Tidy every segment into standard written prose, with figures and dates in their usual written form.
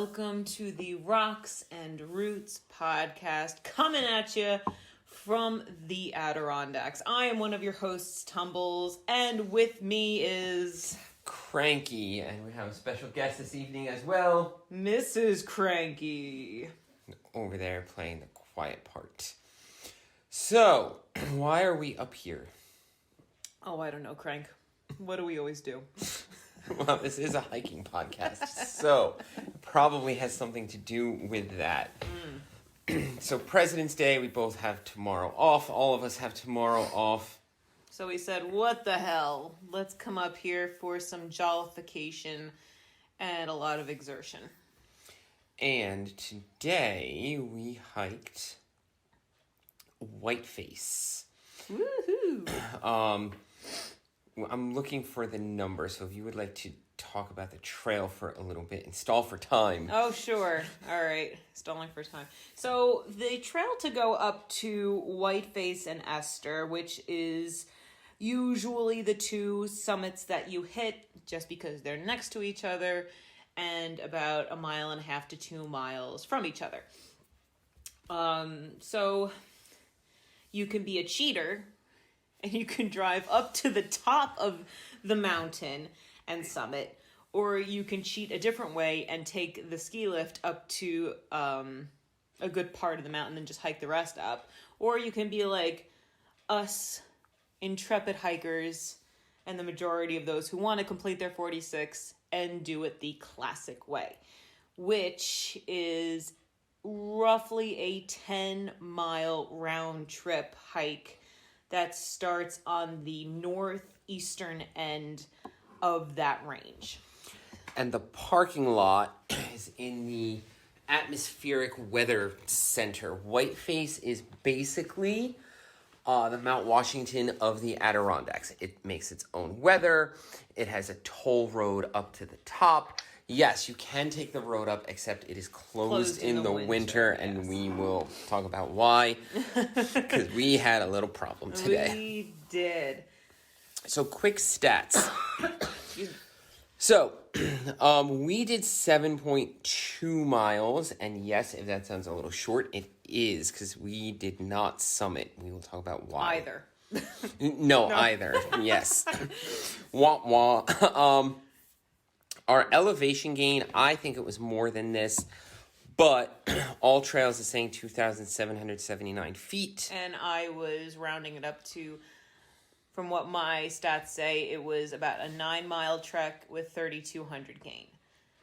welcome to the Rocks and Roots podcast, coming at you from the Adirondacks. I am one of your hosts, Tumbles, and with me is... Cranky, and we have a special guest this evening as well. Mrs. Cranky. Over there playing the quiet part. So, why are we up here? Oh, I don't know, Crank. What do we always do? Well, this is a hiking podcast, so it probably has something to do with that. So President's Day, we both have tomorrow off. All of us have tomorrow off. So we said, what the hell? Let's come up here for some jollification and a lot of exertion. And today we hiked Whiteface. Woohoo! I'm looking for the number, so if you would like to talk about the trail for a little bit and stall for time. Oh, sure. All right. Stalling for time. So the trail to go up to Whiteface and Esther, which is usually the two summits that you hit just because they're next to each other and about 1.5 to 2 miles from each other. So you can be a cheater and you can drive up to the top of the mountain and summit, or you can cheat a different way and take the ski lift up to a good part of the mountain and just hike the rest up. Or you can be like us intrepid hikers and the majority of those who want to complete their 46 and do it the classic way, which is roughly a 10-mile round trip hike that starts on the northeastern end of that range. And the parking lot is in the Atmospheric Weather Center. Whiteface is basically the Mount Washington of the Adirondacks. It makes its own weather. It has a toll road up to the top. Yes, you can take the road up, except it is closed in the winter, yes. And we will talk about why, because we had a little problem today. We did. So, quick stats. So, we did 7.2 miles, and yes, if that sounds a little short, it is, because we did not summit. We will talk about why. Either. No, either. Yes. Wah, wah. Our elevation gain, I think it was more than this, but All Trails is saying 2,779 feet. And I was rounding it up to, from what my stats say, it was about a 9-mile trek with 3,200 gain.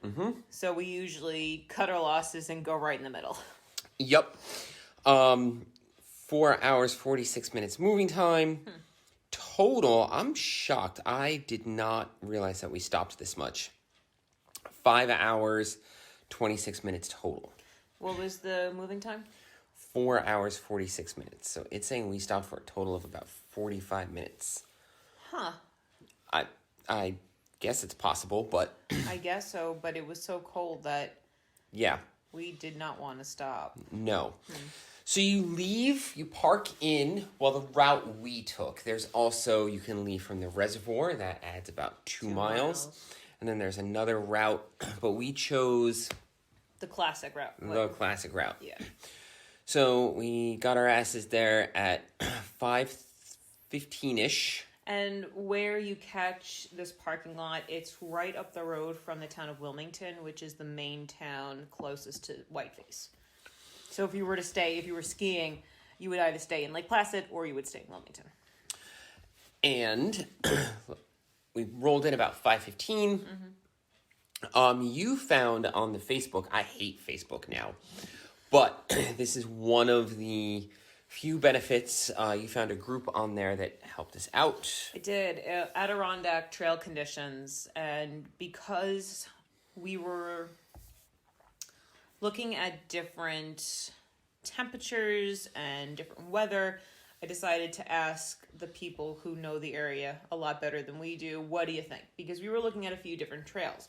Mm-hmm. So we usually cut our losses and go right in the middle. Yep. 4 hours, 46 minutes moving time. Total, I'm shocked. I did not realize that we stopped this much. 5 hours, 26 minutes total. What was the moving time? 4 hours, 46 minutes. So it's saying we stopped for a total of about 45 minutes. Huh. I guess it's possible, but... I guess so, but it was so cold that... Yeah. We did not want to stop. No. So you park in, the route we took. There's also, you can leave from the reservoir. That adds about 2 miles. And then there's another route, but we chose... The classic route. The classic route. Yeah. So we got our asses there at 5:15-ish. And where you catch this parking lot, it's right up the road from the town of Wilmington, which is the main town closest to Whiteface. So if you were skiing, you would either stay in Lake Placid or you would stay in Wilmington. And... we rolled in about 5:15. Mm-hmm. You found on the Facebook, I hate Facebook now, but this is one of the few benefits. You found a group on there that helped us out. I did. Adirondack Trail Conditions. And because we were looking at different temperatures and different weather, I decided to ask the people who know the area a lot better than we do, what do you think? Because we were looking at a few different trails.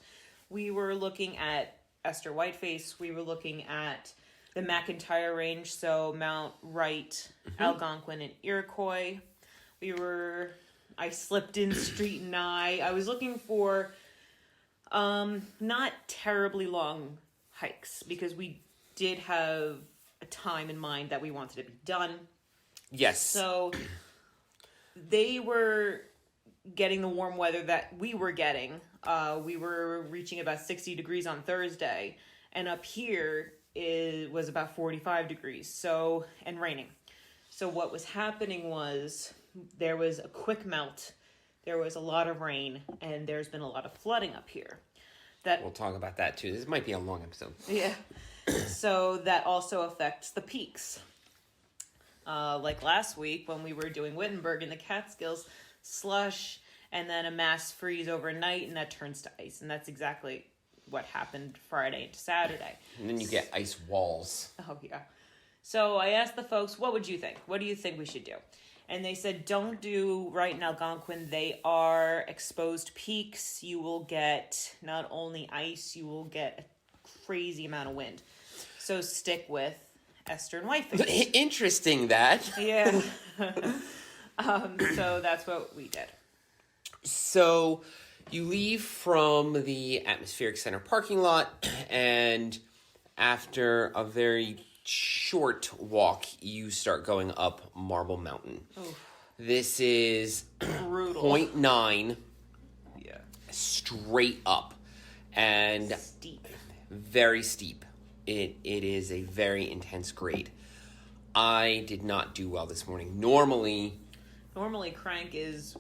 We were looking at Esther Whiteface. We were looking at the McIntyre Range, so Mount Wright, Algonquin, and Iroquois. I slipped in Street Nye. I was looking for not terribly long hikes because we did have a time in mind that we wanted to be done. Yes. So they were getting the warm weather that we were getting. We were reaching about 60 degrees on Thursday, and up here it was about 45 degrees. So, and raining. So what was happening was there was a quick melt. There was a lot of rain, and there's been a lot of flooding up here. We'll talk about that too. This might be a long episode. Yeah. So that also affects the peaks. Like last week when we were doing Wittenberg in the Catskills, slush and then a mass freeze overnight, and that turns to ice. And that's exactly what happened Friday into Saturday. And then you get ice walls. Oh, yeah. So I asked the folks, what would you think? What do you think we should do? And they said, don't do right in Algonquin. They are exposed peaks. You will get not only ice, you will get a crazy amount of wind. So stick with Esther and Whiteface. Interesting that. Yeah. So that's what we did. So you leave from the Atmospheric Center parking lot, and after a very short walk, you start going up Marble Mountain. Oof. This is Brutal. 0.9 Yeah. straight up and Steep. very steep. It is a very intense grade. I did not do well this morning. Normally Crank is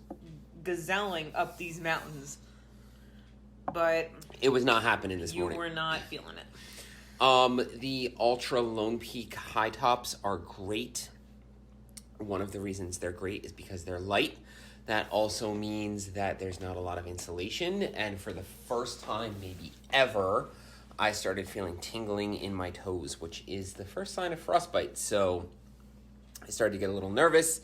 gazelling up these mountains, but it was not happening this you morning. were not feeling it. The Ultra Lone Peak high tops are great. One of the reasons they're great is because they're light. That also means that there's not a lot of insulation, and for the first time maybe ever, I started feeling tingling in my toes, which is the first sign of frostbite. So I started to get a little nervous,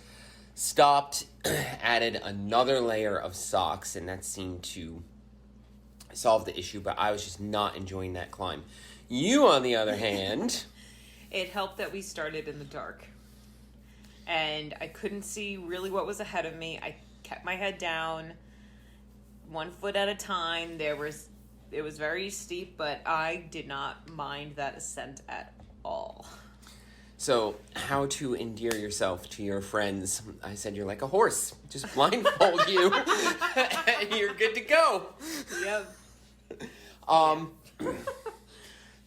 stopped, added another layer of socks, and that seemed to solve the issue, but I was just not enjoying that climb. You, on the other hand... It helped that we started in the dark, and I couldn't see really what was ahead of me. I kept my head down, 1 foot at a time. It was very steep, but I did not mind that ascent at all. So, how to endear yourself to your friends. I said you're like a horse. Just blindfold you, and you're good to go. Yep.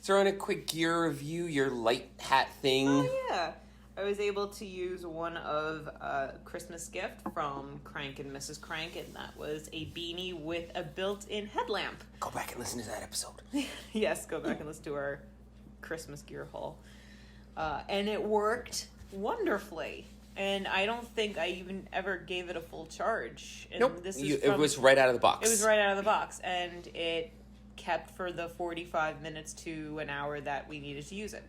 Throw in a quick gear review, your light hat thing. Oh, yeah. I was able to use one of a Christmas gift from Crank and Mrs. Crank, and that was a beanie with a built-in headlamp. Go back and listen to that episode. Yes, go back and listen to our Christmas gear haul. And it worked wonderfully. And I don't think I even ever gave it a full charge. And Nope, this is it was right out of the box. It was right out of the box, and it kept for the 45 minutes to an hour that we needed to use it.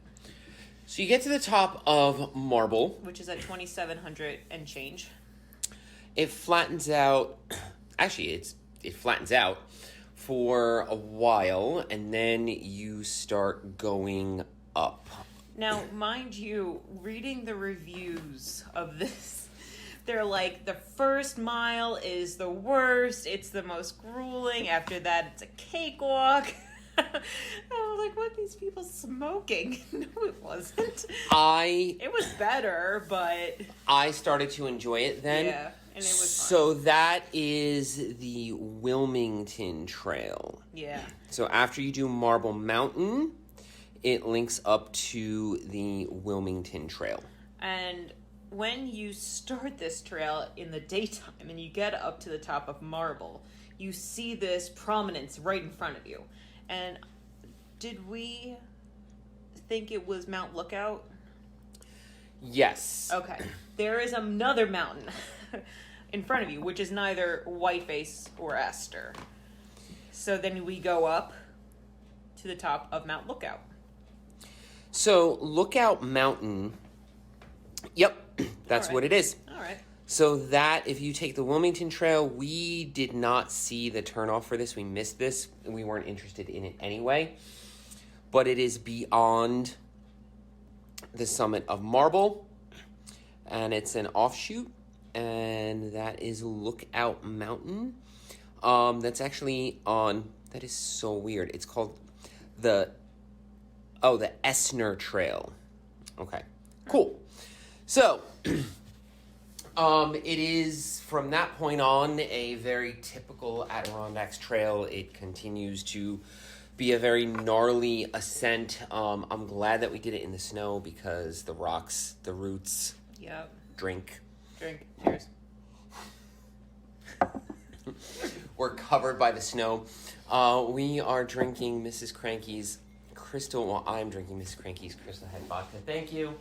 So you get to the top of Marble. Which is at 2,700 and change. It flattens out. Actually, it flattens out for a while, and then you start going up. Now, mind you, reading the reviews of this, they're like, the first mile is the worst. It's the most grueling. After that, it's a cakewalk. I was like, what are these people smoking? No, it wasn't. It was better, but... I started to enjoy it then. Yeah, and it was So that is the Wilmington Trail. Yeah. So after you do Marble Mountain, it links up to the Wilmington Trail. And when you start this trail in the daytime and you get up to the top of Marble, you see this prominence right in front of you. And did we think it was Mount Lookout? Yes. Okay. There is another mountain in front of you, which is neither Whiteface or Esther. So then we go up to the top of Mount Lookout. So Lookout Mountain, yep, that's All right. what it is. All right. So that, if you take the Wilmington Trail, we did not see the turnoff for this. We missed this, and we weren't interested in it anyway. But it is beyond the summit of Marble, and it's an offshoot, and that is Lookout Mountain. That's actually on, that is so weird. It's called the Oh, the Esther Trail. Okay, cool. So, it is, from that point on, a very typical Adirondacks trail. It continues to be a very gnarly ascent. I'm glad that we did it in the snow because the rocks, the roots, Yep. drink. Cheers. Were covered by the snow. We are drinking Mrs. Cranky's Crystal. Well, I'm drinking Mrs. Cranky's Crystal Head Vodka. Thank you.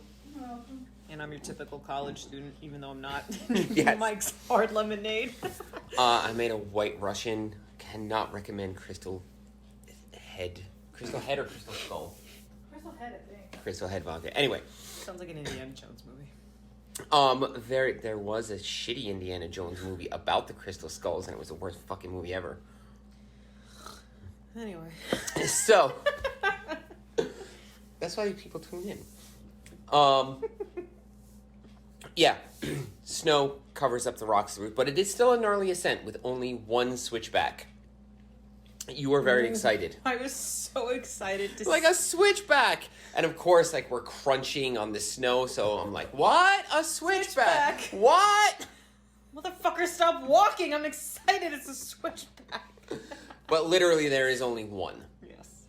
And I'm your typical college student, even though I'm not. Yes. Mike's hard lemonade. I made a White Russian. Cannot recommend Crystal Head. Crystal Head or Crystal Skull? Crystal Head, I think. Crystal Head Vodka. Anyway. Sounds like an Indiana Jones movie. There was a shitty Indiana Jones movie about the Crystal Skulls, and it was the worst fucking movie ever. Anyway. So, that's why people tune in. Yeah, snow covers up the rocks route, but it is still a gnarly ascent with only one switchback. You were very excited. I was so excited to Like a switchback! And of course, like, we're crunching on the snow, so I'm like, what? A switchback? Switchback. What? Motherfucker, stop walking! I'm excited it's a switchback. But literally, there is only one. Yes.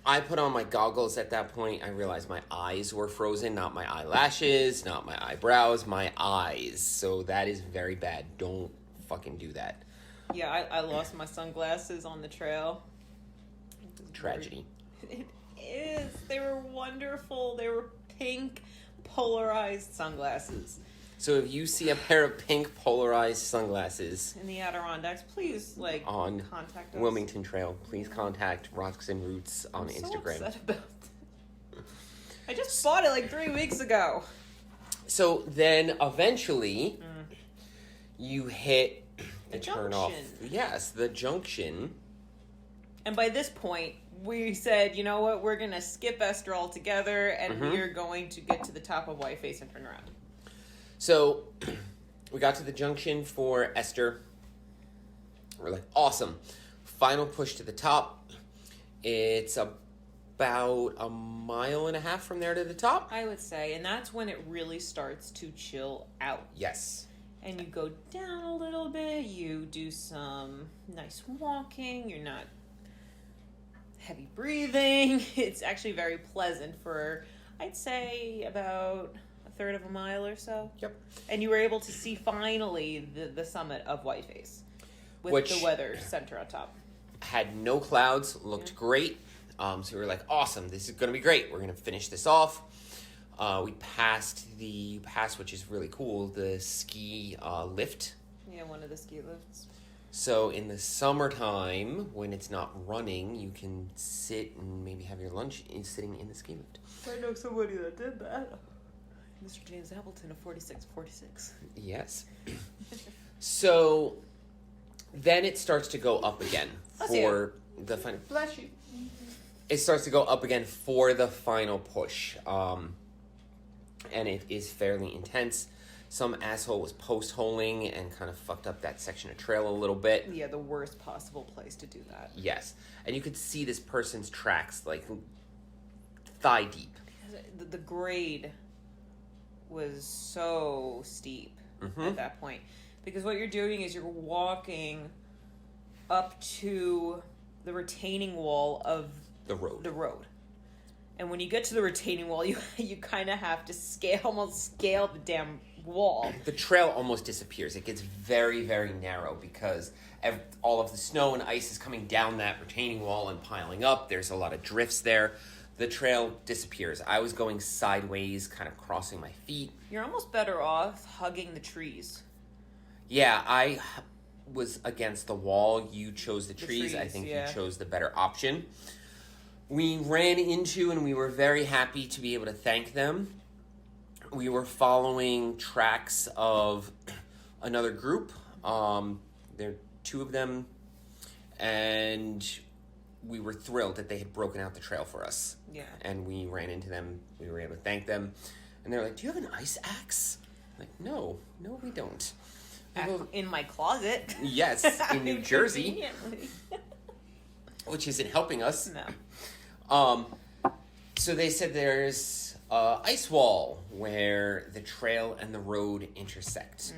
I put on my goggles at that point. I realized my eyes were frozen, not my eyelashes, not my eyebrows, my eyes. So that is very bad. Don't fucking do that. Yeah, I lost my sunglasses on the trail. Tragedy. It is. They were wonderful. They were pink, polarized sunglasses. So if you see a pair of pink polarized sunglasses In the Adirondacks, please, on contact us. Wilmington Trail, please contact Rocks and Roots on I'm Instagram. So upset about that. I just bought it 3 weeks ago. So then eventually you hit the turn off. junction. Yes, the junction. And by this point, we said, you know what, we're going to skip Esther altogether, and we're going to get to the top of Whiteface and turn around. So we got to the junction for Esther. We're like, awesome. Final push to the top. It's about a mile and a half from there to the top. I would say, and that's when it really starts to chill out. Yes. And you go down a little bit, you do some nice walking, you're not heavy breathing. It's actually very pleasant for, I'd say, about a third of a mile or so. Yep. And you were able to see finally the summit of Whiteface with Which the weather center on top. had no clouds, looked great. So we were like, awesome, this is going to be great. We're going to finish this off. We passed the pass, which is really cool, the ski lift. Yeah, one of the ski lifts. So in the summertime, when it's not running, you can sit and maybe have your lunch sitting in the ski lift. I know somebody that did that. Mr. James Appleton of 4646. Yes. So then it starts to go up again for the final. Bless you. It starts to go up again for the final push. And it is fairly intense. Some asshole was post-holing and kind of fucked up that section of trail a little bit. Yeah, the worst possible place to do that. Yes. And you could see this person's tracks, like, thigh deep. The grade was so steep at that point. Because what you're doing is you're walking up to the retaining wall of The road. And when you get to the retaining wall, you kind of have to almost scale the damn wall. The trail almost disappears. It gets very, very narrow because all of the snow and ice is coming down that retaining wall and piling up. There's a lot of drifts there. The trail disappears. I was going sideways, kind of crossing my feet. You're almost better off hugging the trees. Yeah, I was against the wall. You chose the trees. I trees, think yeah. you chose the better option. We ran into, and we were very happy to be able to thank them. We were following tracks of another group. There are two of them, and we were thrilled that they had broken out the trail for us. Yeah. And we ran into them. We were able to thank them. And they're like, do you have an ice axe? I'm like, no, we don't. In my closet. Yes, in New Jersey, Conveniently. which isn't helping us. No. So they said there's a ice wall where the trail and the road intersect. So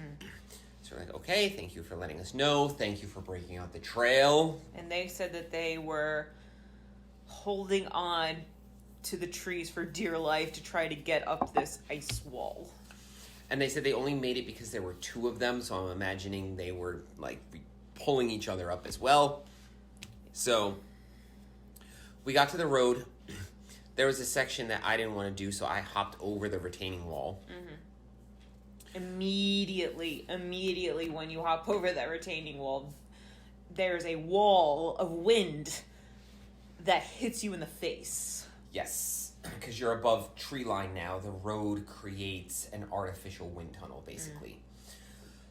we're like, okay, thank you for letting us know. Thank you for breaking out the trail. And they said that they were holding on to the trees for dear life to try to get up this ice wall. And they said they only made it because there were two of them, so I'm imagining they were, like, pulling each other up as well. So we got to the road. There was a section that I didn't want to do, so I hopped over the retaining wall. Immediately when you hop over that retaining wall, there's a wall of wind that hits you in the face. Yes, because you're above tree line now. The road creates an artificial wind tunnel, basically.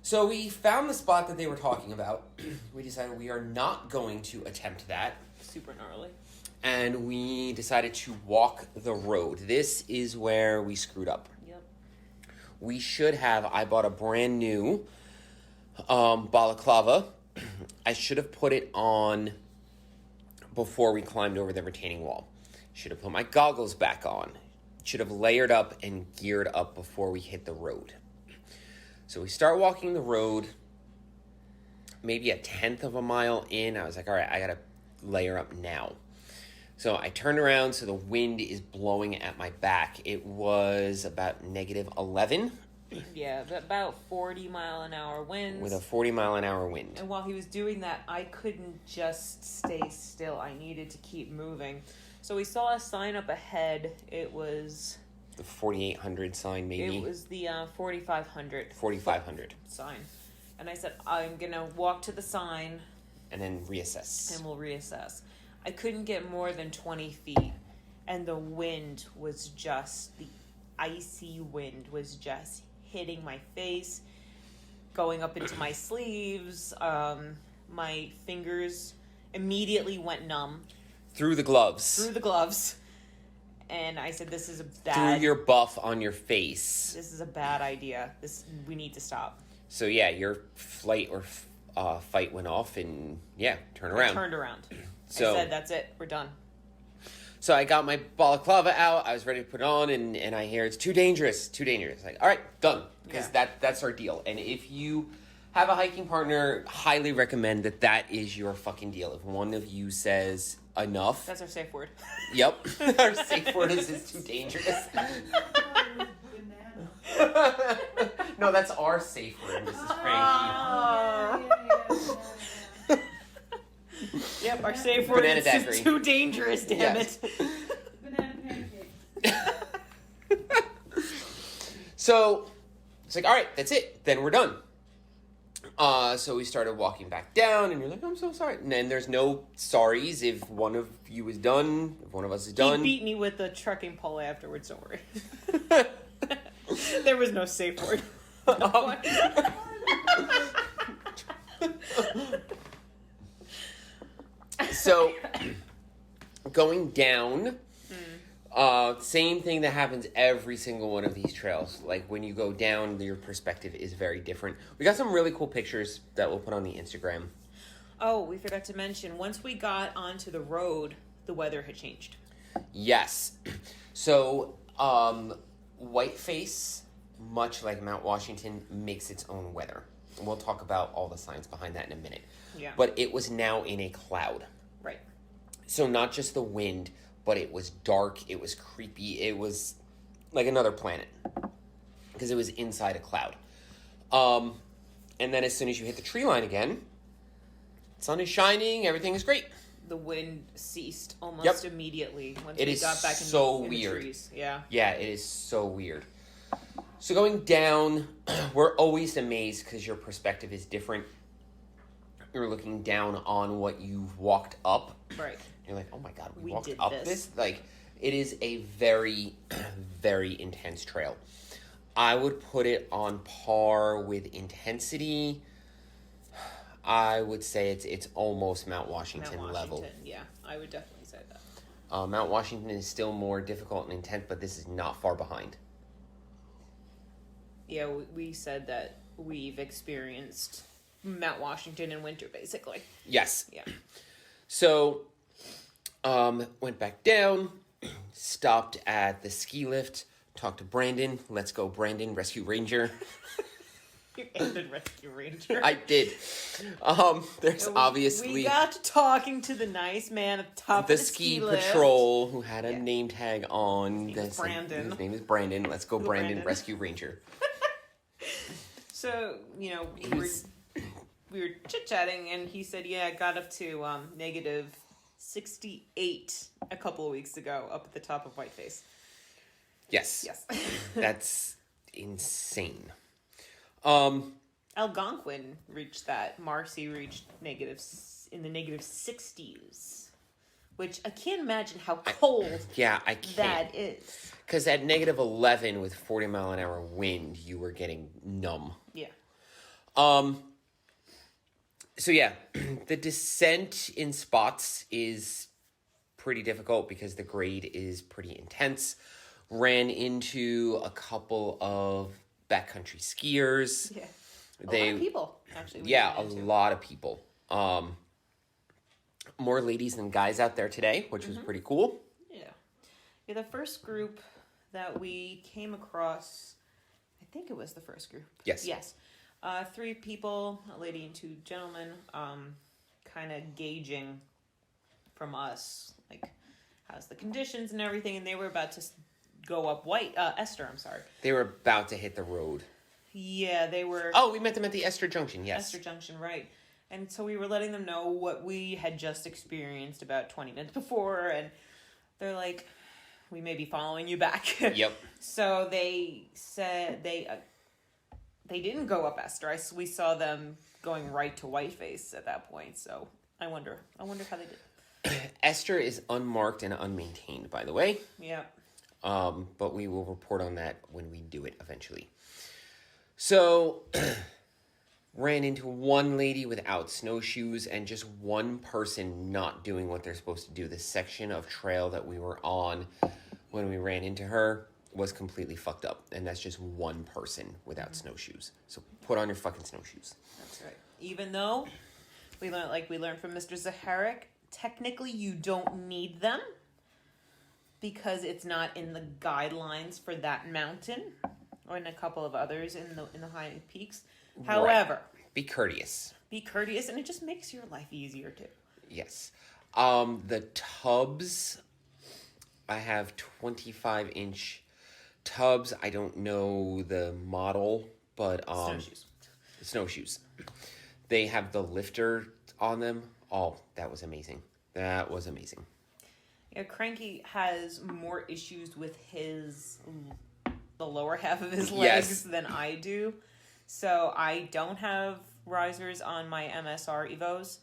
So we found the spot that they were talking about. We decided we are not going to attempt that. Super gnarly. And we decided to walk the road. This is where we screwed up. Yep. We should have, I bought a brand new balaclava. I should have put it on before we climbed over the retaining wall. Should have put my goggles back on. Should have layered up and geared up before we hit the road. So we start walking the road. Maybe a tenth of a mile in, I was like, all right, I got to layer up now. So I turned around, so the wind is blowing at my back. It was about -11. Yeah, about 40-mile-an-hour winds. With a 40-mile-an-hour wind. And while he was doing that, I couldn't just stay still. I needed to keep moving. So we saw a sign up ahead. It was... The 4,800 sign, maybe? It was the 4,500. 4,500. Sign. And I said, I'm going to walk to the sign. And then reassess. And we'll reassess. I couldn't get more than 20 feet. And the wind was just... The icy wind was just hitting my face, going up into my sleeves. My fingers immediately went numb. Through the gloves. And I said, this is a bad... Through your buff on your face. This is a bad idea. We need to stop. So yeah, your flight or fight went off and yeah, turn around. I turned around. So, I said, that's it. We're done. So I got my balaclava out. I was ready to put it on and I hear it's too dangerous. Like, all right, done. Because that's our deal. And if you have a hiking partner, highly recommend that is your fucking deal. If one of you says enough. That's our safe word. Yep. Our safe word is it's too dangerous. No, that's our safe word, Mrs. Frankie. Yep, our safe word Banana is daiquiri. too dangerous, damn Yes. it. Banana pancake. So, it's like, all right, that's it. Then we're done. So we started walking back down, and you're like, I'm so sorry. And then there's no sorries if one of you is done, if one of us is done. He beat me with the trekking pole afterwards, don't worry. There was no safe word. So, going down, same thing that happens every single one of these trails. Like, when you go down, your perspective is very different. We got some really cool pictures that we'll put on the Instagram. Oh, we forgot to mention, once we got onto the road, the weather had changed. Yes. So, Whiteface, much like Mount Washington, makes its own weather. And we'll talk about all the science behind that in a minute. Yeah. But it was now in a cloud. Right. So not just the wind, but it was dark, it was creepy, it was like another planet. Because it was inside a cloud. And then as soon as you hit the tree line again, sun is shining, everything is great. The wind ceased almost immediately once It we is got back so in weird. the trees. Yeah. Yeah, it is so weird. So going down, we're always amazed because your perspective is different. You're looking down on what you've walked up. Right. You're like, oh my God, we walked did up this. this? Like, it is a very, very intense trail. I would put it on par with intensity. I would say it's almost Mount Washington level. Yeah, I would definitely say that. Mount Washington is still more difficult and intense, but this is not far behind. Yeah, we said that we've experienced Mount Washington in winter, basically. Yes. Yeah. So, went back down. stopped at the ski lift, talked to Brandon. Let's go, Brandon, Rescue Ranger. You ended Rescue Ranger. I did. There's obviously... We got to talking to the nice man at the top the of the ski lift. patrol who had a name tag on. His name is Brandon. His name is Brandon. Let's go, Brandon, Brandon. Rescue Ranger. So, we were chit-chatting, and he said, yeah, I got up to negative 68 a couple of weeks ago up at the top of Whiteface. Yes. Yes. That's insane. Algonquin reached that. Marcy reached in the negative 60s, which I can't imagine how cold I can't. that is. Because at negative 11 with 40 mile an hour wind, you were getting numb. Yeah. So yeah, the descent in spots is pretty difficult because the grade is pretty intense. Ran into a couple of backcountry skiers. Yeah. A lot of people, actually. A lot of people. More ladies than guys out there today, which was pretty cool. Yeah, the first group that we came across, I think it was the first group. Yes. 3 people, a lady and 2 gentlemen, kind of gauging from us, like, how's the conditions and everything, and they were about to go up Esther, I'm sorry. They were about to hit the road. Yeah, they were... Oh, we met them at the Esther Junction, yes. Esther Junction, right. And so we were letting them know what we had just experienced about 20 minutes before, and they're like, we may be following you back. Yep. So they said they didn't go up Esther. We saw them going right to Whiteface at that point, so I wonder how they did. Esther is unmarked and unmaintained, by the way. Yeah. But we will report on that when we do it eventually. So, ran into one lady without snowshoes and just one person not doing what they're supposed to do. The section of trail that we were on when we ran into her was completely fucked up. And that's just one person without snowshoes. So put on your fucking snowshoes. That's right. Even though we learned from Mr. Zaharik, technically you don't need them because it's not in the guidelines for that mountain or in a couple of others in the high peaks. However, be courteous. And it just makes your life easier too. Yes. The tubs, I have 25-inch tubs. I don't know the model, but snowshoes. They have the lifter on them. Oh, that was amazing. Yeah, Cranky has more issues with the lower half of his legs than I do. So I don't have risers on my MSR Evos.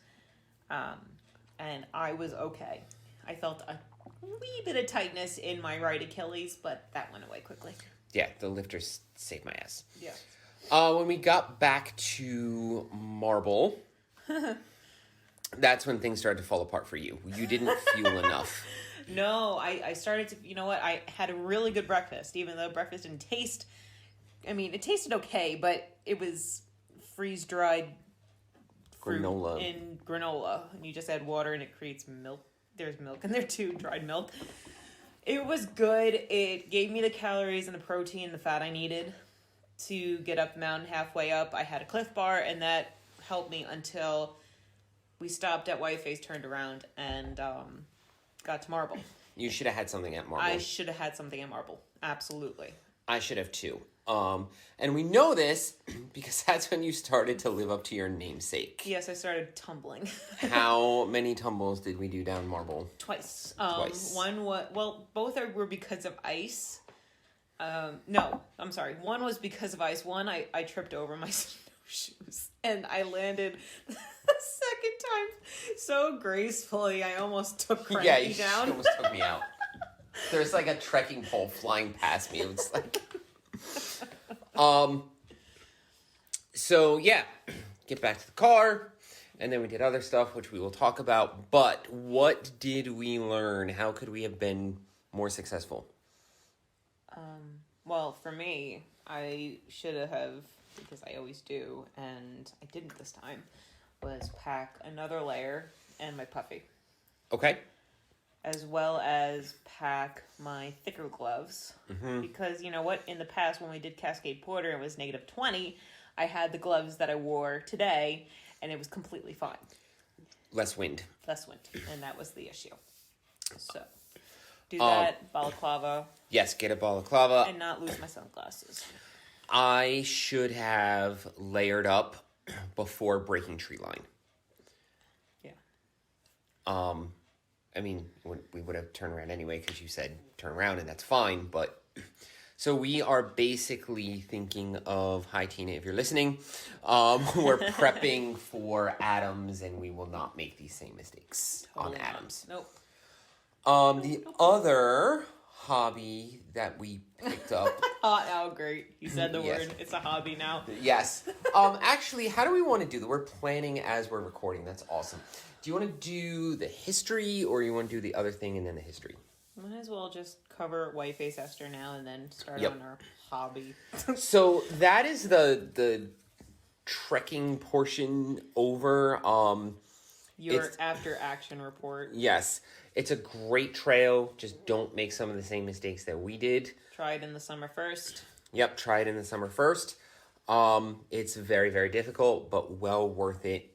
And I was okay. I felt a wee bit of tightness in my right Achilles, but that went away quickly. Yeah, the lifters saved my ass. Yeah. When we got back to Marble, that's when things started to fall apart for you. You didn't fuel enough. No, I started to, you know what? I had a really good breakfast, even though breakfast didn't taste, it tasted okay, but it was freeze-dried fruit granola. In granola. And you just add water and it creates milk. There's milk in there too, dried milk. It was good. It gave me the calories and the protein and the fat I needed to get up the mountain. Halfway up, I had a Cliff Bar, and that helped me until we stopped at Whiteface, turned around, and got to Marble. You should have had something at Marble. I should have had something at Marble. Absolutely. I should have too. And we know this because that's when you started to live up to your namesake. Yes, I started tumbling. How many tumbles did we do down Marble? Twice. Twice. One was, both were because of ice. No, I'm sorry. One was because of ice. One, I tripped over my snowshoes and I landed the second time so gracefully I almost took Cranky down. You almost took me out. There's like a trekking pole flying past me. It was like... So yeah, get back to the car, and then we did other stuff, which we will talk about. But what did we learn? How could we have been more successful? Well, for me, I should have, because I always do, and I didn't this time, was pack another layer and my puffy. Okay. as well as pack my thicker gloves. Because you know what? In the past, when we did Cascade Porter, it was -20. I had the gloves that I wore today, and it was completely fine. Less wind. Less wind, and that was the issue. So, do that, balaclava. Yes, get a balaclava. And not lose my sunglasses. I should have layered up before breaking tree line. Yeah. I mean, we would have turned around anyway because you said turn around and that's fine. But so we are basically thinking of, hi Tina, if you're listening, we're prepping for Adams and we will not make these same mistakes on Adams. Nope. The other hobby that we picked up. Oh, great. You said the Yes. word. It's a hobby now. Yes. Actually, how do we want to do that? We're planning as we're recording. That's awesome. Do you want to do the history or you want to do the other thing and then the history? Might as well just cover Whiteface Esther now and then start Yep. on our hobby. So that is the trekking portion over. Your It's- after action report. Yes. It's a great trail. Just don't make some of the same mistakes that we did. Try it in the summer first. Yep, try it in the summer first. It's very, very difficult, but well worth it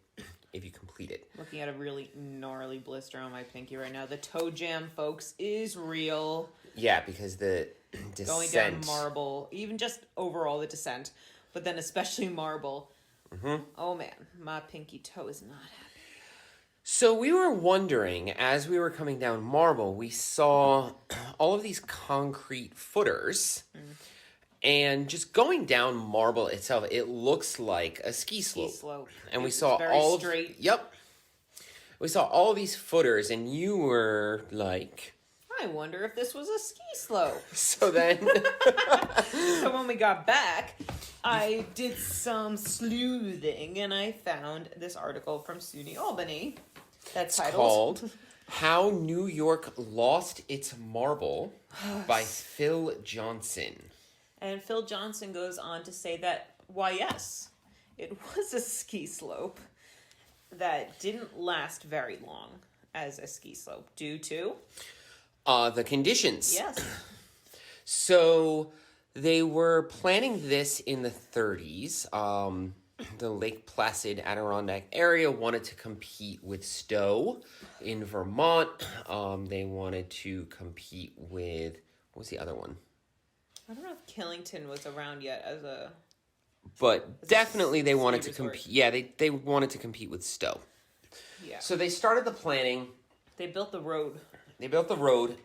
if you complete it. Looking at a really gnarly blister on my pinky right now. The toe jam, folks, is real. Yeah, because the descent. Going down marble, even just overall the descent, but then especially marble. Oh man, my pinky toe is not happy. So we were wondering, as we were coming down marble, we saw all of these concrete footers. And just going down marble itself, it looks like a ski slope. And we saw very all straight. Yep. We saw all these footers, and you were like, I wonder if this was a ski slope. so then So when we got back, I did some sleuthing and I found this article from SUNY Albany that's called How New York Lost Its Marble by Phil Johnson. And Phil Johnson goes on to say that, why, yes, it was a ski slope that didn't last very long as a ski slope due to... The conditions. Yes. So they were planning this in the 30s. The Lake Placid Adirondack area wanted to compete with Stowe in Vermont. They wanted to compete with, what was the other one? I don't know if Killington was around yet as a... But definitely they wanted to resort. compete. Yeah, they wanted to compete with Stowe. Yeah. So they started the planning. They built the road. They built the road.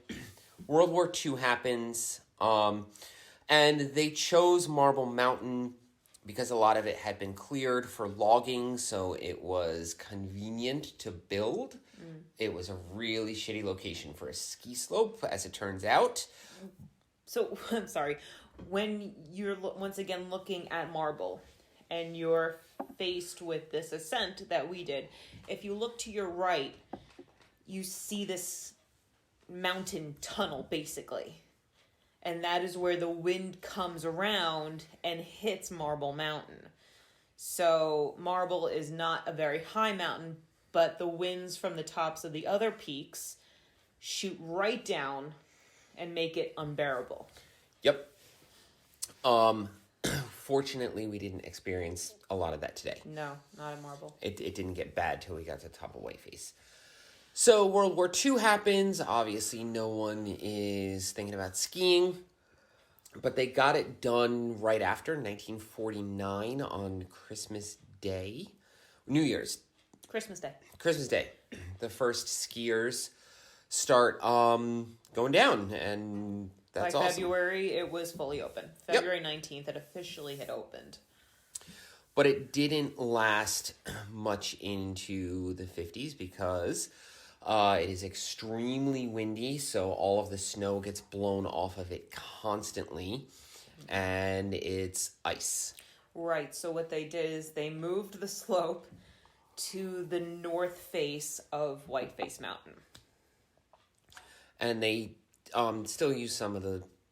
World War II happens. And they chose Marble Mountain because a lot of it had been cleared for logging, so it was convenient to build. It was a really shitty location for a ski slope, as it turns out. So, I'm sorry, when you're once again looking at marble and you're faced with this ascent that we did, if you look to your right, you see this mountain tunnel, basically. And that is where the wind comes around and hits Marble Mountain. So Marble is not a very high mountain, but the winds from the tops of the other peaks shoot right down and make it unbearable. Yep. Fortunately, we didn't experience a lot of that today. No, not in Marble. It didn't get bad till we got to the top of Whiteface. So World War II happens. Obviously, no one is thinking about skiing. But they got it done right after, 1949, on Christmas Day. New Year's. Christmas Day. Christmas Day. The first skiers start going down, and that's By awesome. February, it was fully open. February 19th, it officially had opened. But it didn't last much into the 50s because it is extremely windy, so all of the snow gets blown off of it constantly, and it's ice. Right, so what they did is they moved the slope to the north face of Whiteface Mountain. And they still use some of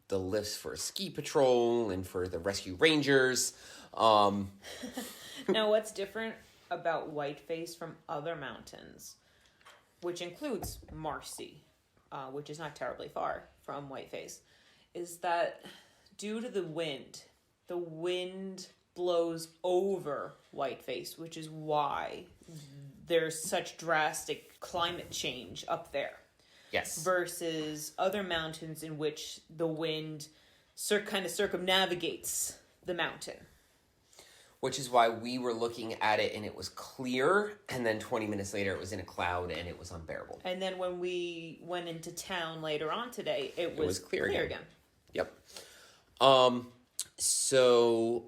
the lifts for ski patrol and for the rescue rangers. Now, what's different about Whiteface from other mountains, which includes Marcy, which is not terribly far from Whiteface, is that due to the wind blows over Whiteface, which is why there's such drastic climate change up there. Yes. Versus other mountains in which the wind kind of circumnavigates the mountain. Which is why we were looking at it and it was clear, and then 20 minutes later it was in a cloud and it was unbearable. And then when we went into town later on today, it was clear again. Yep. So,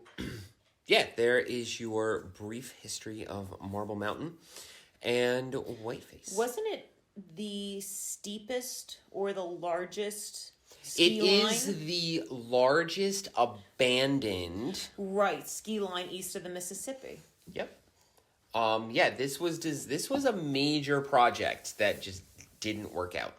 yeah, there is your brief history of Marble Mountain and Whiteface. Wasn't it the steepest or the largest ski line? It is line? the largest abandoned... Right, ski line east of the Mississippi. Yep. Yeah, this was a major project that just didn't work out.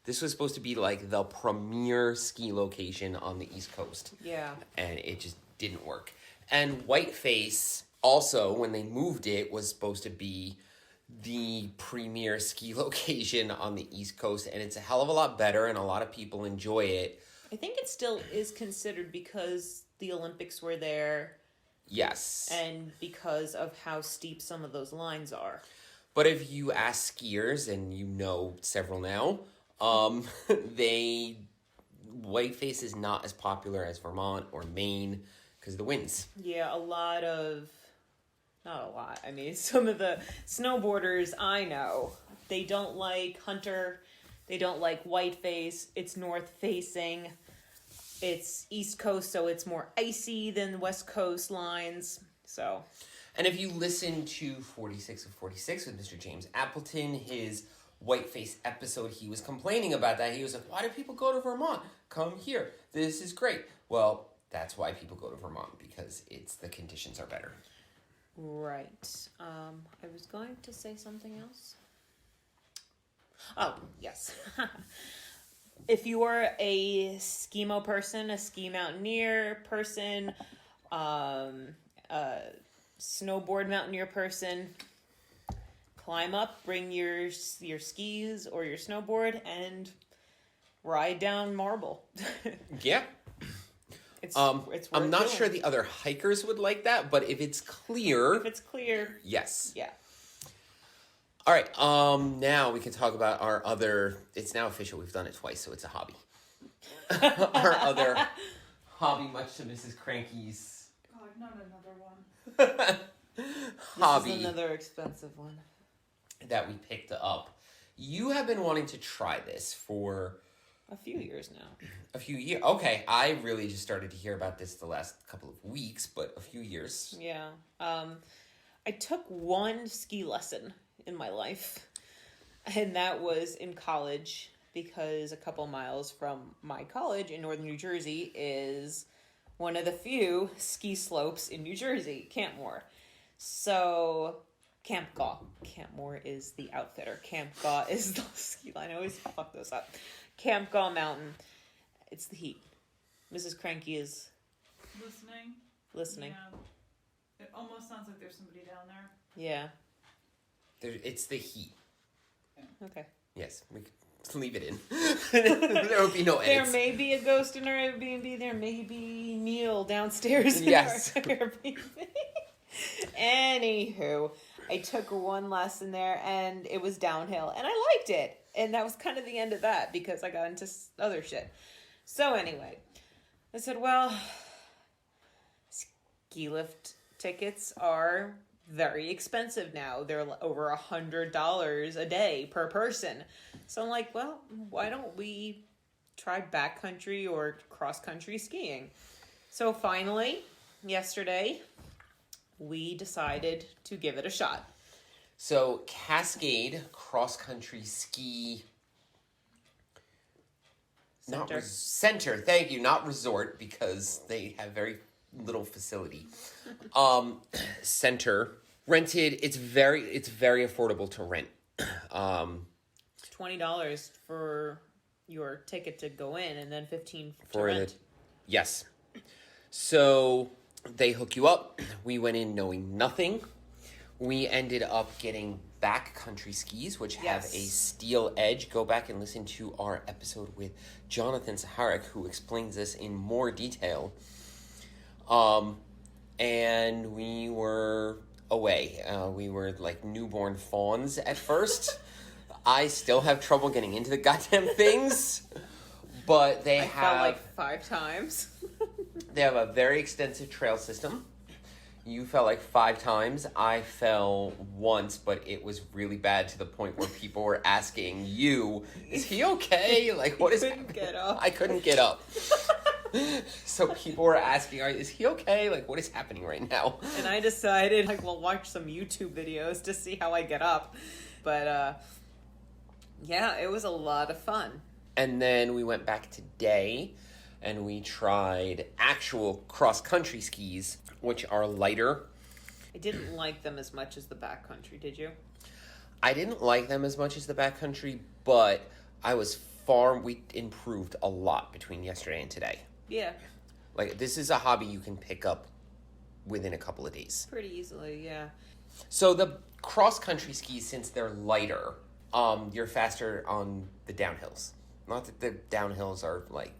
This was supposed to be like the premier ski location on the East Coast. Yeah. And it just didn't work. And Whiteface also, when they moved it, was supposed to be the premier ski location on the East Coast, and it's a hell of a lot better, and a lot of people enjoy it. I think it still is considered because the Olympics were there. Yes. And because of how steep some of those lines are. But if you ask skiers, and you know several now, Whiteface is not as popular as Vermont or Maine because of the winds. Yeah, not a lot. I mean, some of the snowboarders I know, they don't like Hunter. They don't like Whiteface. It's north facing. It's East Coast, so it's more icy than West Coast lines. So, and if you listen to 46 of 46 with Mr. James Appleton, his Whiteface episode, he was complaining about that. He was like, why do people go to Vermont? Come here. This is great. Well, that's why people go to Vermont, because the conditions are better. Right. I was going to say something else. Oh, yes. If you are a skimo person, a ski mountaineer person, a snowboard mountaineer person, climb up, bring your skis or your snowboard, and ride down Marble. Yeah. It's I'm not doing. sure the other hikers would like that, but if it's clear... Yes. Yeah. All right, now we can talk about our other... It's now official, we've done it twice, so it's a hobby. Our other hobby, much to Mrs. Cranky's... God, not another one. hobby. This is another expensive one. That we picked up. You have been wanting to try this for... A few years now. A few years. Okay, I really just started to hear about this the last couple of weeks, but a few years. Yeah. I took one ski lesson in my life, and that was in college, because a couple miles from my college in northern New Jersey is one of the few ski slopes in New Jersey, Campmore. So, Campgaw. Campmore is the outfitter. Campgaw is the ski line. I always fuck those up. Campgaw Mountain. It's the heat. Mrs. Cranky is listening. Yeah. It almost sounds like there's somebody down there. Yeah. It's the heat. Okay. Yes, we could leave it in. There would be no edits. There may be a ghost in our Airbnb. There may be Neil downstairs in yes. our Airbnb. Anywho, I took one lesson there, and it was downhill, and I liked it. And that was kind of the end of that, because I got into other shit. So anyway, I said, well, ski lift tickets are very expensive now. They're over $100 a day per person. So I'm like, well, why don't we try backcountry or cross-country skiing? So finally, yesterday, we decided to give it a shot. So Cascade cross-country ski... Center, thank you, not resort, because they have very little facility. Center rented. It's very affordable to rent. It's $20 for your ticket to go in, and then $15 to rent. Yes. So they hook you up. We went in knowing nothing. We ended up getting backcountry skis, which have Yes. a steel edge. Go back and listen to our episode with Jonathan Saharik, who explains this in more detail. And we were away. We were like newborn fawns at first. I still have trouble getting into the goddamn things, but they I fell like 5 times. they have a very extensive trail system. You fell like 5 times. I fell once, but it was really bad to the point where people were asking you, "Is he okay? Like, what is?" Couldn't get up. I couldn't get up. So people were asking, "Is he okay? Like, what is happening right now?" And I decided, like, we'll watch some YouTube videos to see how I get up. But, yeah, it was a lot of fun. And then we went back today, and we tried actual cross-country skis, which are lighter. I didn't like them as much as the backcountry, did you? I didn't like them as much as the backcountry, but we improved a lot between yesterday and today. Yeah, Like, this is a hobby you can pick up within a couple of days. pretty easily, yeah. So the cross-country skis, since they're lighter, you're faster on the downhills. Not that the downhills are, like,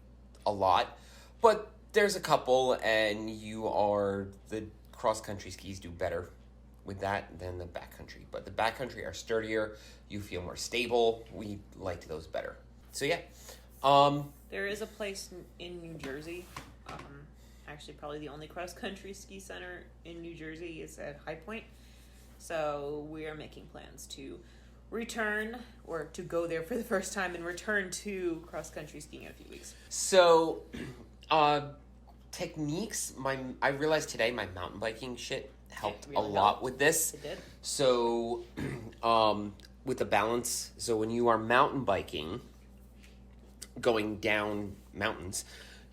a lot, but there's a couple, and the cross-country skis do better with that than the backcountry. But the backcountry are sturdier, you feel more stable. We liked those better. So, yeah. There is a place in New Jersey, actually probably the only cross-country ski center in New Jersey is at High Point. So we are making plans to return, or to go there for the first time and return to cross-country skiing in a few weeks. So, techniques, I realized today my mountain biking shit helped It really a lot helped. with this. It did. So, with the balance, so when you are mountain biking, going down mountains,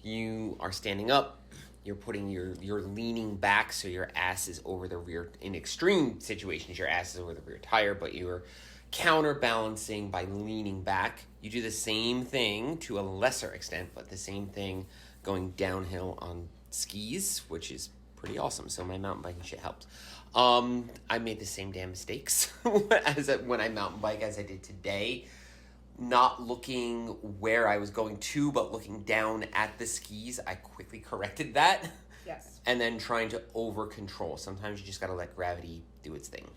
you are standing up, you're leaning back, so your ass is over the rear. In extreme situations, your ass is over the rear tire, but you're counterbalancing by leaning back. You do the same thing to a lesser extent, but the same thing going downhill on skis, which is pretty awesome. So my mountain biking shit helped. I made the same damn mistakes when I mountain bike as I did today. Not looking where I was going to, but looking down at the skis. I quickly corrected that. Yes. And then trying to over control. Sometimes you just gotta let gravity do its thing.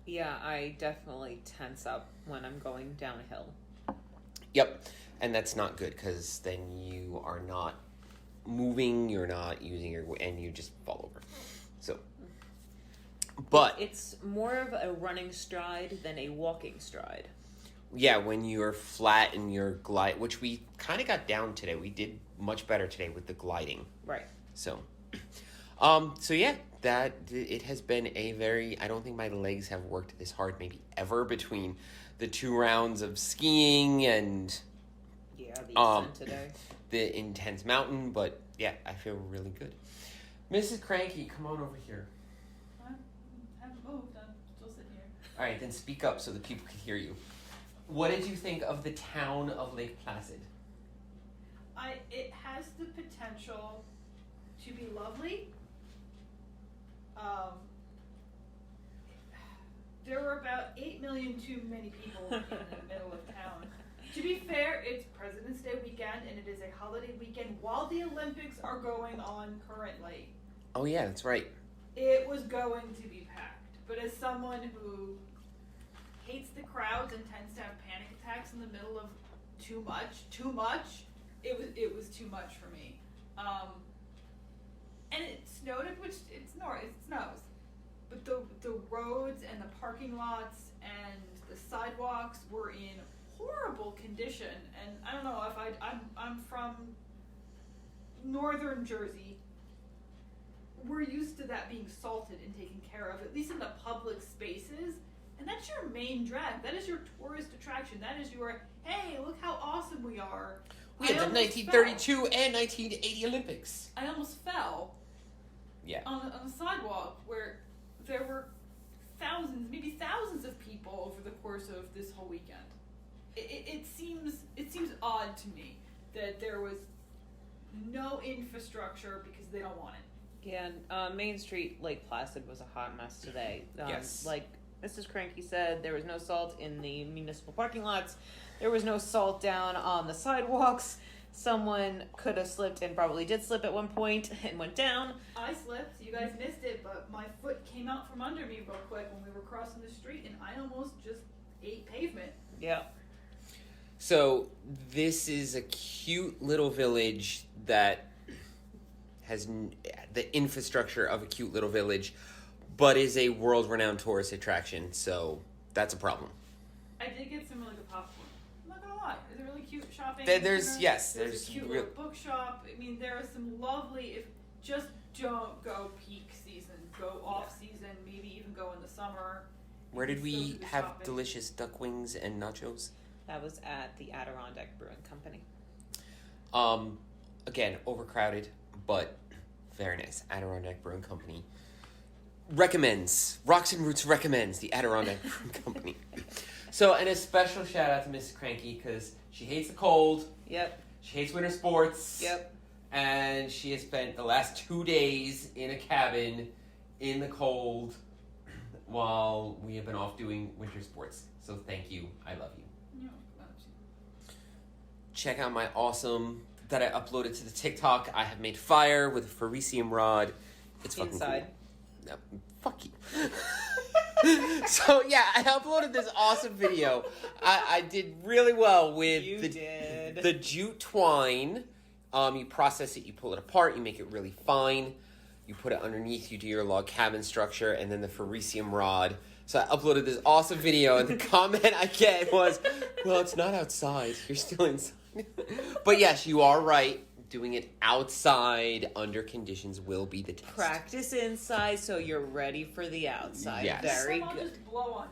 Yeah, I definitely tense up when I'm going downhill. Yep. And that's not good, because then you are not moving, you're not using and you just fall over. So, but It's more of a running stride than a walking stride. yeah, when you're flat and you're which we kind of got down today. We did much better today with the gliding. Right. So, so yeah, it has been I don't think my legs have worked this hard maybe ever between the 2 rounds of skiing and Yeah, the ascent today. the intense mountain, but yeah, I feel really good. Mrs. Cranky, come on over here. I haven't moved. I'm still sitting here. All right, then speak up so the people can hear you. What did you think of the town of Lake Placid? It has the potential to be lovely. There were about 8 million too many people in the middle of town. To be fair, it's President's Day weekend, and it is a holiday weekend while the Olympics are going on currently. Oh yeah, that's right. It was going to be packed. But as someone who hates the crowds and tends to have panic attacks in the middle of too much, it was too much for me. And it snowed, which it snows. But the roads and the parking lots and the sidewalks were in horrible condition. And I don't know if I'm from northern Jersey. We're used to that being salted and taken care of, at least in the public spaces. And that's your main drag. That is your tourist attraction. That is your, hey, look how awesome we are. We had the 1932 and 1980 Olympics. I almost fell. Yeah. On the sidewalk where there were maybe thousands of people over the course of this whole weekend. It seems odd to me that there was no infrastructure because they don't want it. Yeah, Main Street, Lake Placid was a hot mess today. Yes. Like Mrs. Cranky said, there was no salt in the municipal parking lots. There was no salt down on the sidewalks. Someone could have slipped and probably did slip at one point and went down. I slipped. You guys missed it, but my foot came out from under me real quick when we were crossing the street, and I almost just ate pavement. Yeah. So this is a cute little village that has the infrastructure of a cute little village, but is a world-renowned tourist attraction. So that's a problem. I did get some really good popcorn. I'm not gonna lie. It's a really cute shopping. There's There's a cute little bookshop. I mean, there are some lovely. If just don't go peak season, go off season. Maybe even go in the summer. Where did we Still do the have shopping. delicious duck wings and nachos? That was at the Adirondack Brewing Company. Again, overcrowded, but very nice. Adirondack Brewing Company recommends. Rocks and Roots recommends the Adirondack Brewing Company. So, and a special shout out to Mrs. Cranky because she hates the cold. Yep. She hates winter sports. Yep. And she has spent the last 2 days in a cabin in the cold while we have been off doing winter sports. So thank you. I love you. Yeah, Check out my awesome that I uploaded to the TikTok. I have made fire with a Ferricium rod. It's fucking Inside. cool. No, fuck you. So yeah, I uploaded this awesome video. I did really well with the jute twine. You process it, you pull it apart, you make it really fine. You put it underneath, you do your log cabin structure, and then the Ferricium rod. So I uploaded this awesome video, and the comment I get was, well, it's not outside. You're still inside. But yes, you are right. Doing it outside under conditions will be the test. Practice inside so you're ready for the outside. Yes. Very I'll good. just blow on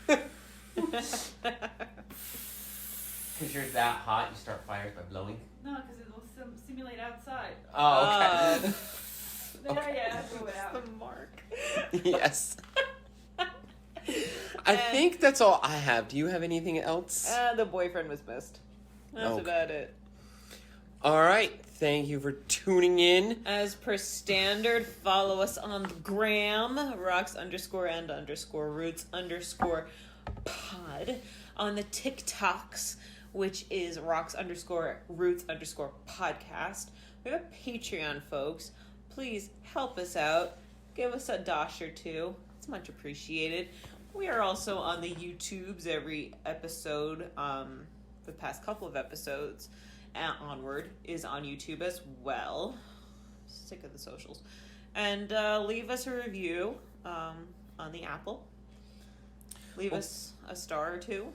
you. Because you're that hot, you start fires by blowing. No, because it'll simulate outside. Oh, okay. There, yeah, blow it out. The mark. Yes. I think that's all I have. Do you have anything else? The boyfriend was missed. That's Okay. about it. All right. Thank you for tuning in. As per standard, follow us on the gram, rocks_and_roots_pod. On the TikToks, which is rocks_roots_podcast. We have a Patreon, folks. Please help us out. Give us a dosh or two. It's much appreciated. We are also on the YouTubes every episode. The past couple of episodes onward is on YouTube as well. Sick of the socials. And leave us a review on the Apple. Leave us a star or two.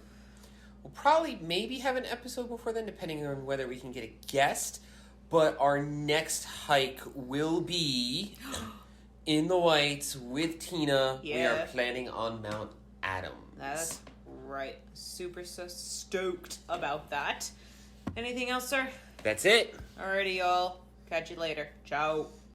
We'll probably maybe have an episode before then, depending on whether we can get a guest. But our next hike will be in the Whites with Tina. Yeah. We are planning on Mount Adams. That's right. Super so stoked about that. Anything else, sir? That's it. Alrighty, y'all. Catch you later. Ciao.